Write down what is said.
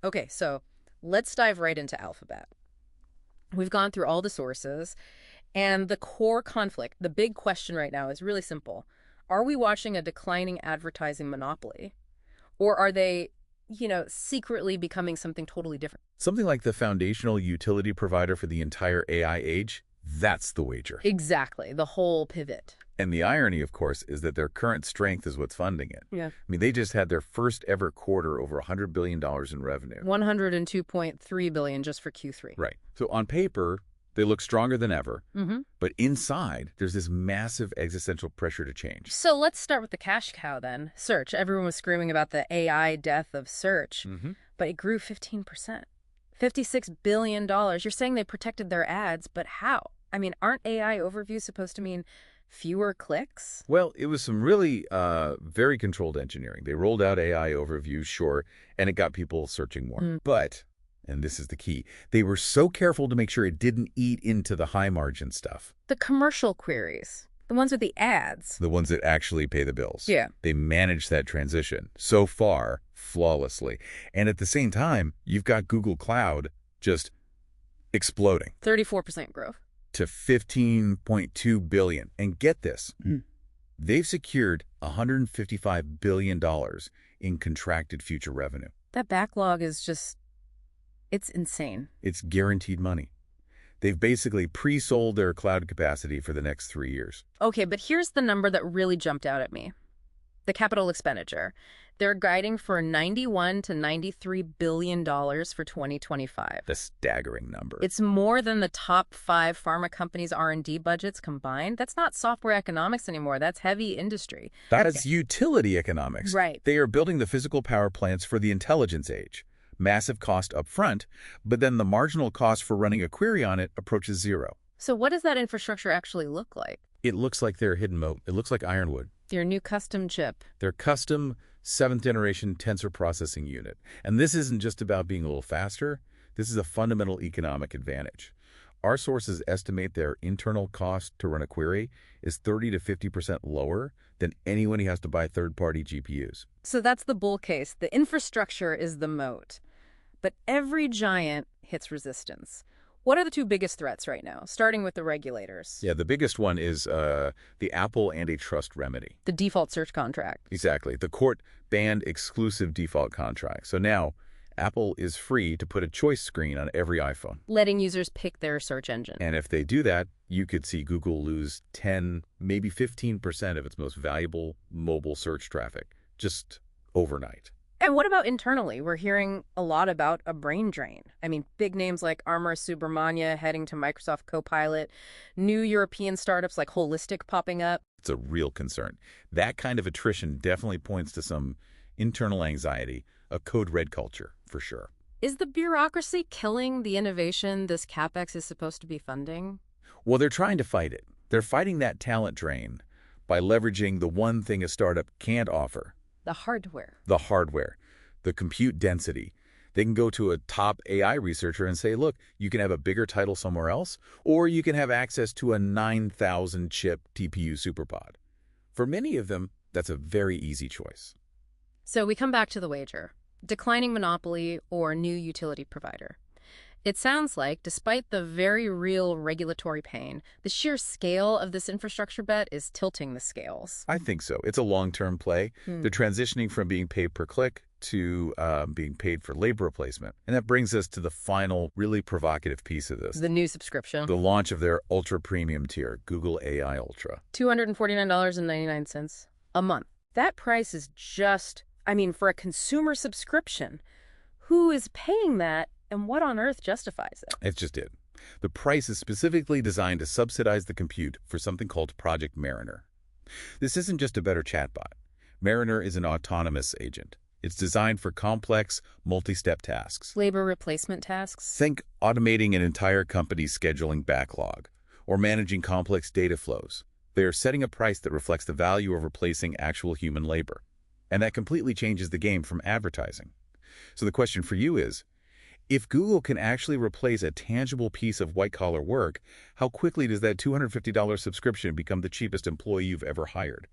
Okay, so let's dive right into Alphabet. We've gone through all the sources, and the core conflict, the big question right now is really simple. Are we watching a declining advertising monopoly? Or are they, secretly becoming something totally different? Something like the foundational utility provider for the entire AI age, that's the wager. Exactly, the whole pivot. And the irony, of course, is that their current strength is what's funding it. Yeah. I mean, they just had their first ever quarter over $100 billion in revenue. 102.3 billion just for Q3. Right. So on paper, they look stronger than ever. Mm-hmm. But inside, there's this massive existential pressure to change. So let's start with the cash cow then. Search. Everyone was screaming about the AI death of search, but it grew 15%. $56 billion. You're saying they protected their ads, but how? I mean, aren't AI overviews supposed to mean fewer clicks? Well, it was some really very controlled engineering. They rolled out AI overviews, sure, and it got people searching more. But, and this is the key, they were so careful to make sure it didn't eat into the high-margin stuff. The commercial queries, the ones with the ads. The ones that actually pay the bills. Yeah. They managed that transition, so far, flawlessly. And at the same time, you've got Google Cloud just exploding. 34% growth. To $15.2 billion. And get this, they've secured $155 billion in contracted future revenue. That backlog is just, it's insane. It's guaranteed money. They've basically pre-sold their cloud capacity for the next 3 years. Okay, but here's the number that really jumped out at me. The capital expenditure. They're guiding for $91 to $93 billion for 2025. A staggering number. It's more than the top 5 pharma companies' R&D budgets combined. That's not software economics anymore. That's heavy industry. That's utility economics. Right. They are building the physical power plants for the intelligence age. Massive cost up front, but then the marginal cost for running a query on it approaches zero. So what does that infrastructure actually look like? It looks like their hidden moat. It looks like ironwood. Your new custom chip. Their custom 7th-generation tensor processing unit. And this isn't just about being a little faster. This is a fundamental economic advantage. Our sources estimate their internal cost to run a query is 30 to 50% lower than anyone who has to buy third-party GPUs. So that's the bull case. The infrastructure is the moat. But every giant hits resistance. What are the two biggest threats right now, starting with the regulators? Yeah, the biggest one is the Apple antitrust remedy. The default search contract. Exactly. The court banned exclusive default contracts. So now Apple is free to put a choice screen on every iPhone. Letting users pick their search engine. And if they do that, you could see Google lose 10, maybe 15% of its most valuable mobile search traffic just overnight. And what about internally? We're hearing a lot about a brain drain. I mean, big names like Amar Subramanya heading to Microsoft Copilot, new European startups like Holistic popping up. It's a real concern. That kind of attrition definitely points to some internal anxiety, a code red culture, for sure. Is the bureaucracy killing the innovation this CapEx is supposed to be funding? Well, they're trying to fight it. They're fighting that talent drain by leveraging the one thing a startup can't offer. The hardware. The hardware, the compute density. They can go to a top AI researcher and say, look, you can have a bigger title somewhere else, or you can have access to a 9,000-chip TPU superpod. For many of them, that's a very easy choice. So we come back to the wager. Declining monopoly or new utility provider. It sounds like, despite the very real regulatory pain, the sheer scale of this infrastructure bet is tilting the scales. I think so. It's a long-term play. They're transitioning from being paid per click to being paid for labor replacement. And that brings us to the final, really provocative piece of this. The new subscription. The launch of their ultra-premium tier, Google AI Ultra. $249.99 a month. That price is just, for a consumer subscription. Who is paying that? And what on earth justifies it? It's just it. The price is specifically designed to subsidize the compute for something called Project Mariner. This isn't just a better chatbot. Mariner is an autonomous agent. It's designed for complex, multi-step tasks. Labor replacement tasks? Think automating an entire company's scheduling backlog or managing complex data flows. They are setting a price that reflects the value of replacing actual human labor. And that completely changes the game from advertising. So the question for you is, if Google can actually replace a tangible piece of white-collar work, how quickly does that $250 subscription become the cheapest employee you've ever hired?